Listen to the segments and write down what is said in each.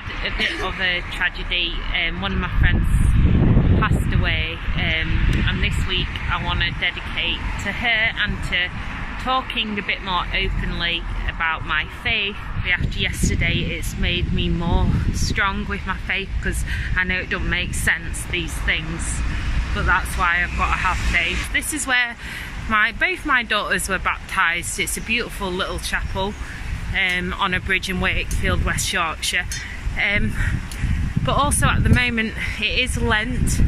had a bit of a tragedy. One of my friends passed away, and this week I want to dedicate to her and to talking a bit more openly about my faith. After yesterday, it's made me more strong with my faith, because I know it don't make sense, these things, but that's why I've got to have faith. This is where both my daughters were baptised. It's a beautiful little chapel on a bridge in Wakefield, West Yorkshire. But also at the moment it is Lent,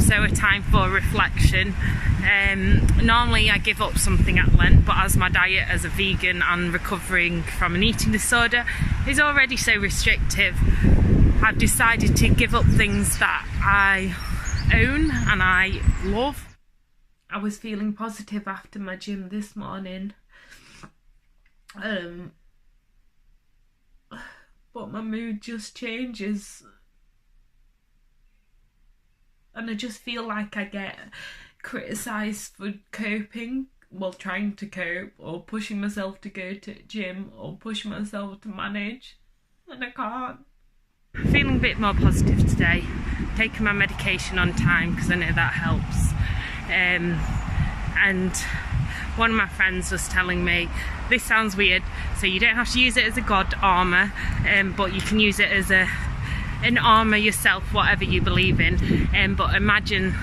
so a time for reflection. Normally I give up something at Lent, but as my diet as a vegan and recovering from an eating disorder is already so restrictive, I've decided to give up things that I own and I love. I was feeling positive after my gym this morning, but my mood just changes, and I just feel like I get criticised for coping, well, trying to cope, or pushing myself to go to gym, or pushing myself to manage, and I can't. I'm feeling a bit more positive today, taking my medication on time because I know that helps. And one of my friends was telling me, this sounds weird, so you don't have to use it as a god armour, but you can use it as an armour yourself, whatever you believe in, but imagine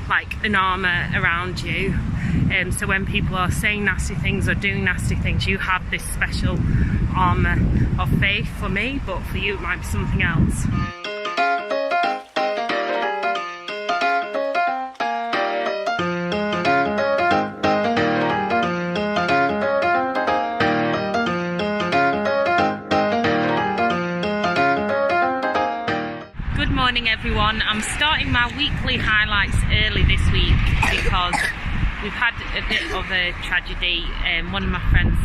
like an armour around you, so when people are saying nasty things or doing nasty things, you have this special armour of faith. For me, but for you it might be something else. Good morning everyone. I'm starting my weekly highlights early this week because we've had a bit of a tragedy. One of my friends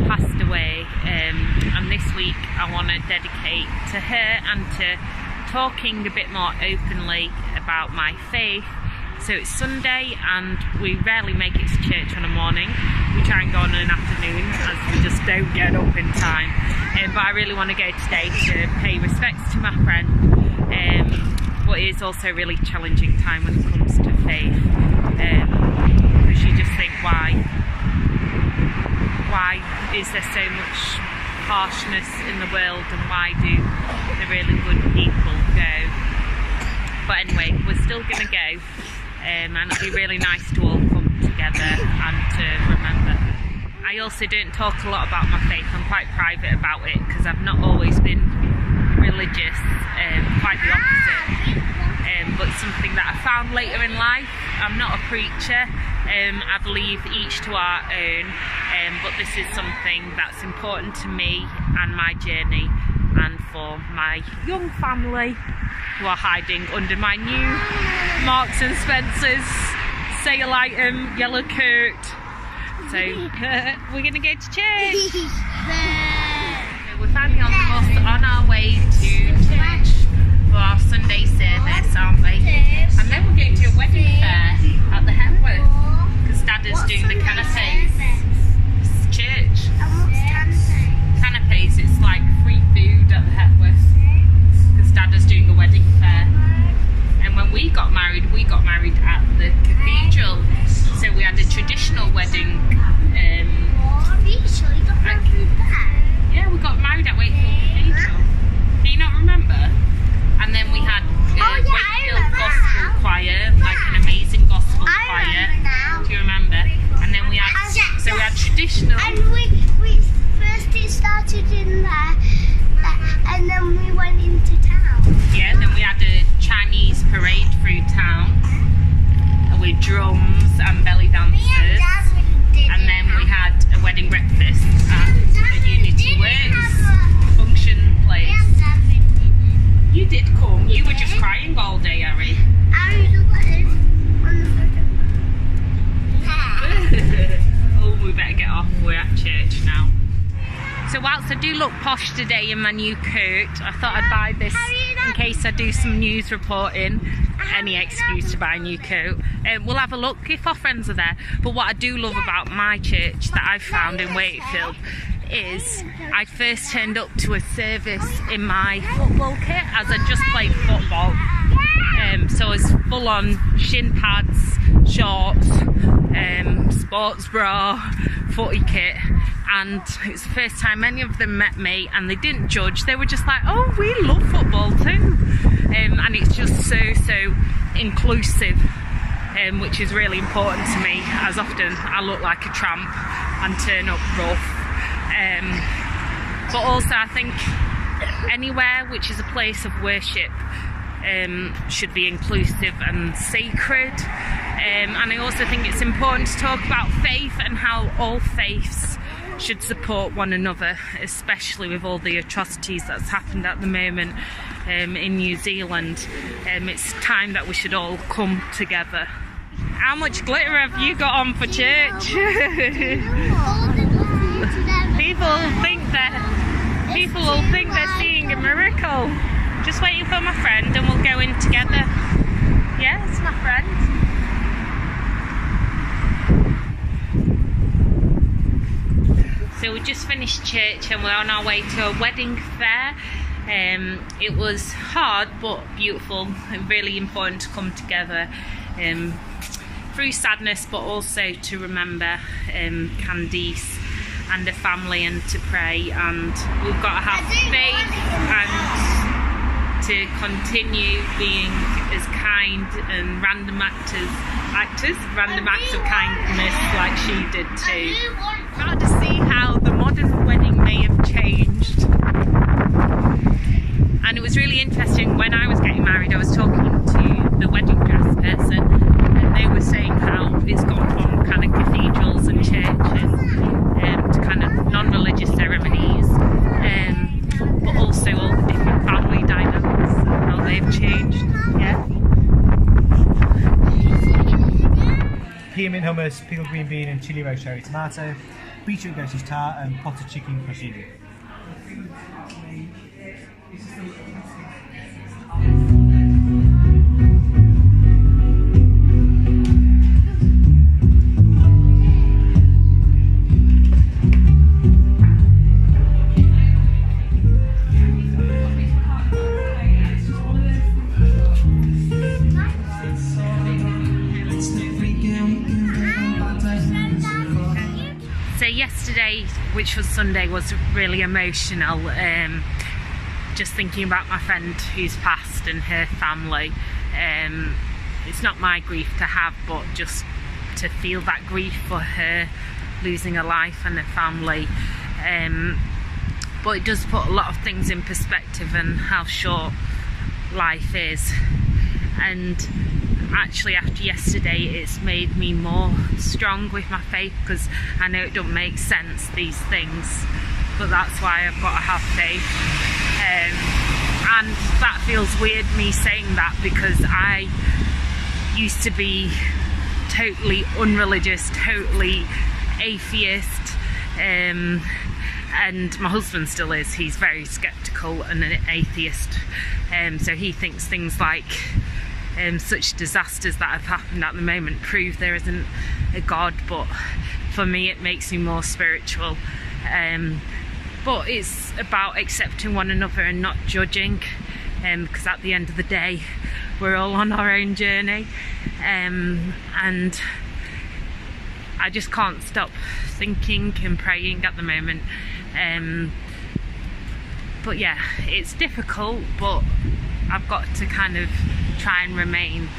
passed away, and this week I want to dedicate to her and to talking a bit more openly about my faith. So it's Sunday and we rarely make it to church on a morning. We try and go on an afternoon as we just don't get up in time. But I really want to go today to pay respects to my friend. But it is also a really challenging time when it comes to faith, because you just think, why is there so much harshness in the world, and why do the really good people go? But anyway, we're still going to go, and it'll be really nice to all come together and to remember. I also don't talk a lot about my faith. I'm quite private about it because I've not always been religious, quite the opposite, but something that I found later in life. I'm not a preacher, I believe each to our own, but this is something that's important to me and my journey, and for my young family who are hiding under my new Marks and Spencer's sale item yellow coat. So we're going to go to church. We're finally on the bus on our way to church for our Sunday service, aren't we? And then we're going to a wedding fair at the Hepworth, because Dad is doing the canapes. It's church. Canapes, it's like free food at the Hepworth, because Dad is doing a wedding fair. And when we got married at the cathedral, so we had a traditional wedding. Yeah, we got married at Wakefield Cathedral. Do you not remember? And then we had Wakefield Gospel Choir, like an amazing gospel choir. Do you remember? And then we had, so we had traditional. And we first it started in there, and then we went into town. Yeah, then we had a Chinese parade through town with drums and belly dancers. And then we had a wedding breakfast at a Unity Works function place. You did come. You were just crying all day, Harry. Oh, we better get off. We're at church now. So whilst I do look posh today in my new coat, I thought I'd buy this in case I do some news reporting. Any excuse to buy a new coat. We'll have a look if our friends are there. But what I do love about my church that I've found in Wakefield is I first turned up to a service in my football kit as I just played football. So I was full on shin pads, shorts, sports bra, footy kit, and it was the first time any of them met me, and they didn't judge. They were just like, oh, we love football too. And it's just so inclusive, which is really important to me, as often I look like a tramp and turn up rough. But also I think anywhere which is a place of worship should be inclusive and sacred. And I also think it's important to talk about faith and how all faiths should support one another, especially with all the atrocities that's happened at the moment in New Zealand. It's time that we should all come together. How much glitter have you got on for church? People will think they're seeing a miracle. Just waiting for my friend and we'll go in together. Yeah, it's my friend. So we just finished church and we're on our way to a wedding fair. It was hard but beautiful and really important to come together through sadness, but also to remember Candice and her family and to pray, and we've got to have faith and to continue being as kind and random acts of kindness like she did too. Got to see how the modern wedding may have changed. And it was really interesting, when I was getting married I was talking to the wedding dress person and they were saying how it's gone from kind of cathedrals and churches to kind of non-religious ceremonies, but also all the different family dynamics and how they've changed. Yeah. Pea mint hummus, pickled green bean and chili roast cherry tomato, beetroot goat's tart and potted chicken prosciutto. Yesterday, which was Sunday, was really emotional. Just thinking about my friend who's passed and her family. It's not my grief to have, but just to feel that grief for her losing her life and her family. But it does put a lot of things in perspective and how short life is. And actually after yesterday it's made me more strong with my faith, because I know it don't make sense, these things, but that's why I've got to have faith. And that feels weird, me saying that, because I used to be totally unreligious, totally atheist, and my husband still is. He's very skeptical and an atheist, so he thinks things like such disasters that have happened at the moment prove there isn't a God, but for me it makes me more spiritual. But it's about accepting one another and not judging, because at the end of the day we're all on our own journey, and I just can't stop thinking and praying at the moment. But yeah, it's difficult, but I've got to kind of try and remain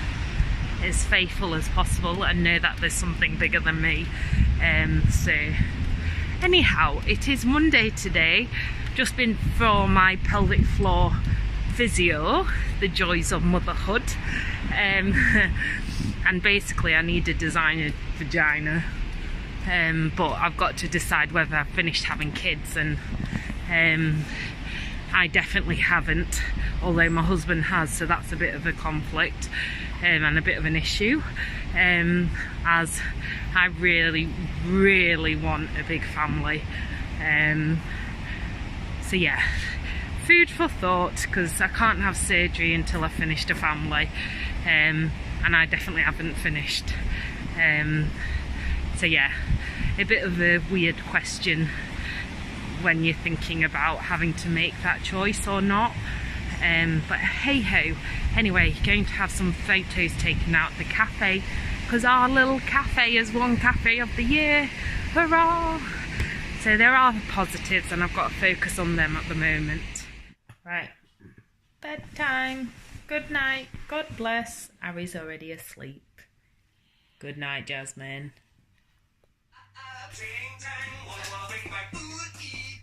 as faithful as possible and know that there's something bigger than me. So anyhow, it is Monday today. Just been for my pelvic floor physio, the joys of motherhood, and basically I need to design a vagina, but I've got to decide whether I've finished having kids, and I definitely haven't, although my husband has, so that's a bit of a conflict and a bit of an issue, as I really want a big family. So yeah, food for thought, because I can't have surgery until I've finished a family, and I definitely haven't finished. So yeah, a bit of a weird question, when you're thinking about having to make that choice or not. But hey ho. Anyway, going to have some photos taken out the cafe, because our little cafe has won Cafe of the Year. Hurrah! So there are positives, and I've got to focus on them at the moment. Right, bedtime. Good night. God bless. Harry's already asleep. Good night, Jasmine.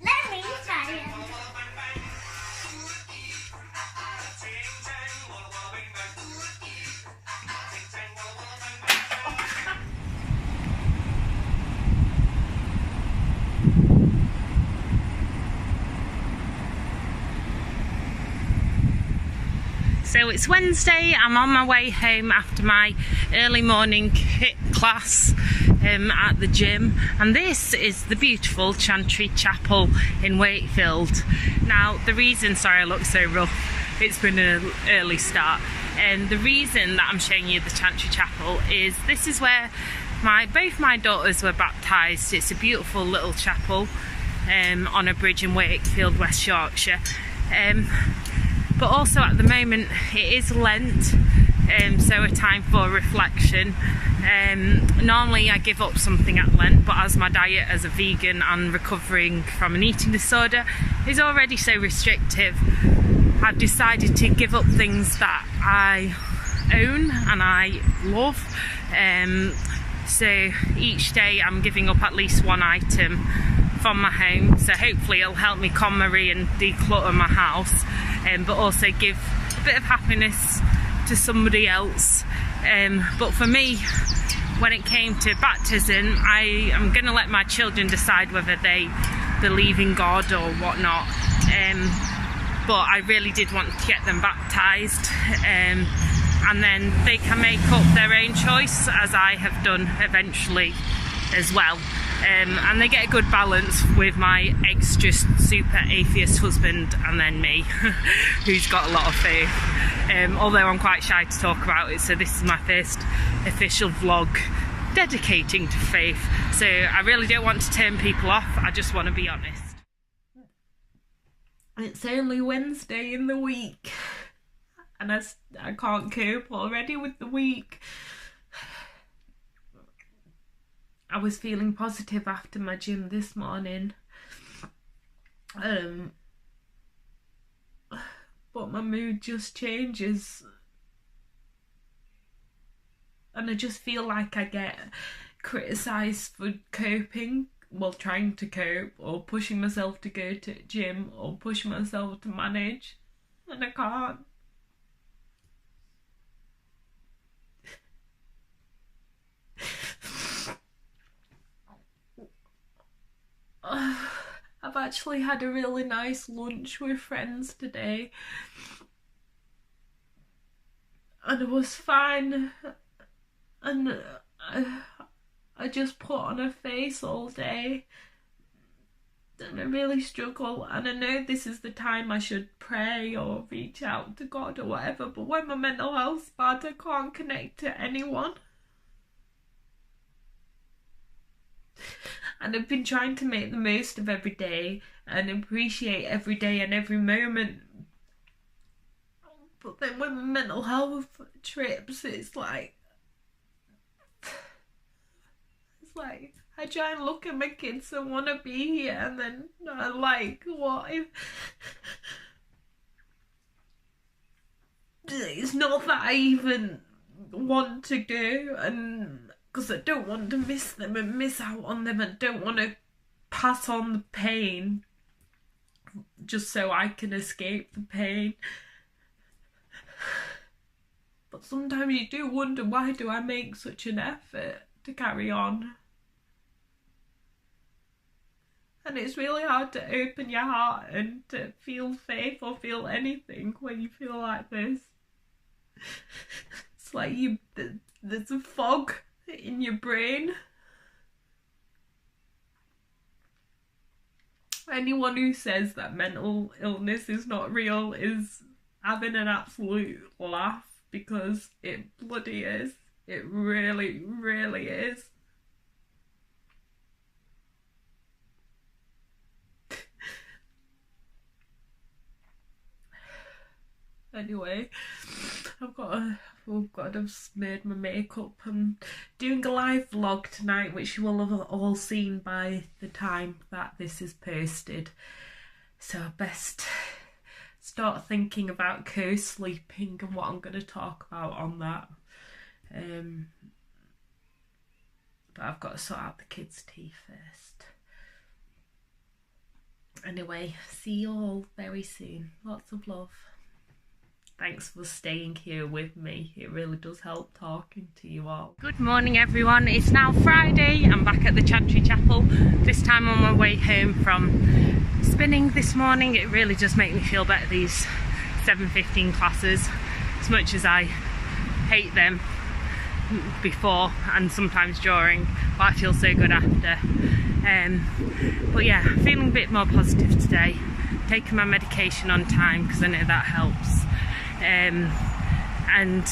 Let me try it. So it's Wednesday, I'm on my way home after my early morning HIIT class at the gym, and this is the beautiful Chantry Chapel in Wakefield. Now the reason, sorry I look so rough, it's been an early start, and the reason that I'm showing you the Chantry Chapel is this is where both my daughters were baptised. It's a beautiful little chapel on a bridge in Wakefield, West Yorkshire. But also at the moment it is Lent, so a time for reflection. Normally I give up something at Lent, but as my diet as a vegan and recovering from an eating disorder is already so restrictive, I've decided to give up things that I own and I love. So each day I'm giving up at least one item from my home, so hopefully it'll help me KonMari and declutter my house, but also give a bit of happiness to somebody else. But for me, when it came to baptism, I am going to let my children decide whether they believe in God or whatnot, but I really did want to get them baptised, and then they can make up their own choice, as I have done eventually as well. And they get a good balance with my extra super atheist husband and then me, who's got a lot of faith, although I'm quite shy to talk about it, so this is my first official vlog dedicating to faith, so I really don't want to turn people off, I just want to be honest. It's only Wednesday in the week and I can't cope already with the week. I was feeling positive after my gym this morning, but my mood just changes, and I just feel like I get criticised for coping, well, trying to cope, or pushing myself to go to gym, or pushing myself to manage, and I can't. I've actually had a really nice lunch with friends today, and it was fine, and I just put on a face all day, and I really struggle, and I know this is the time I should pray or reach out to God or whatever, but when my mental health's bad I can't connect to anyone. And I've been trying to make the most of every day and appreciate every day and every moment. But then when my mental health trips, it's like I try and look at my kids and want to be here, and then I'm like, what if it's not that I even want to go, and because I don't want to miss them and miss out on them, and don't want to pass on the pain just so I can escape the pain. But sometimes you do wonder, why do I make such an effort to carry on? And it's really hard to open your heart and to feel faith or feel anything when you feel like this. It's like there's a fog in your brain. Anyone who says that mental illness is not real is having an absolute laugh, because it bloody is. It really, really is. Anyway, I've got to have made my makeup. I'm doing a live vlog tonight, which you will have all seen by the time that this is posted. So I best start thinking about co-sleeping and what I'm going to talk about on that. But I've got to sort out the kids' tea first. Anyway, see you all very soon. Lots of love. Thanks for staying here with me. It really does help talking to you all. Good morning everyone. It's now Friday. I'm back at the Chantry Chapel. This time on my way home from spinning this morning. It really does make me feel better, these 7:15 classes. As much as I hate them before and sometimes during, but I feel so good after. But yeah, feeling a bit more positive today. Taking my medication on time because I know that helps. And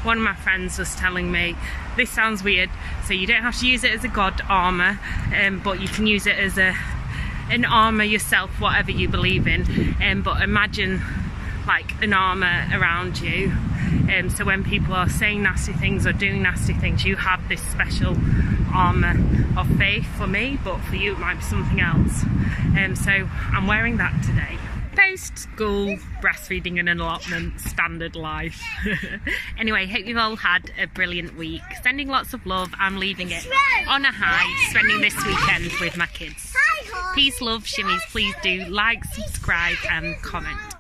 one of my friends was telling me, this sounds weird, so you don't have to use it as a god armour, but you can use it as an armour yourself, whatever you believe in. But imagine like an armour around you, so when people are saying nasty things or doing nasty things, you have this special armour of faith. For me, but for you it might be something else. So I'm wearing that today. Post-school breastfeeding and an allotment, standard life. Anyway, hope you've all had a brilliant week. Sending lots of love. I'm leaving it on a high, spending this weekend with my kids. Peace, love, shimmies. Please do like, subscribe and comment.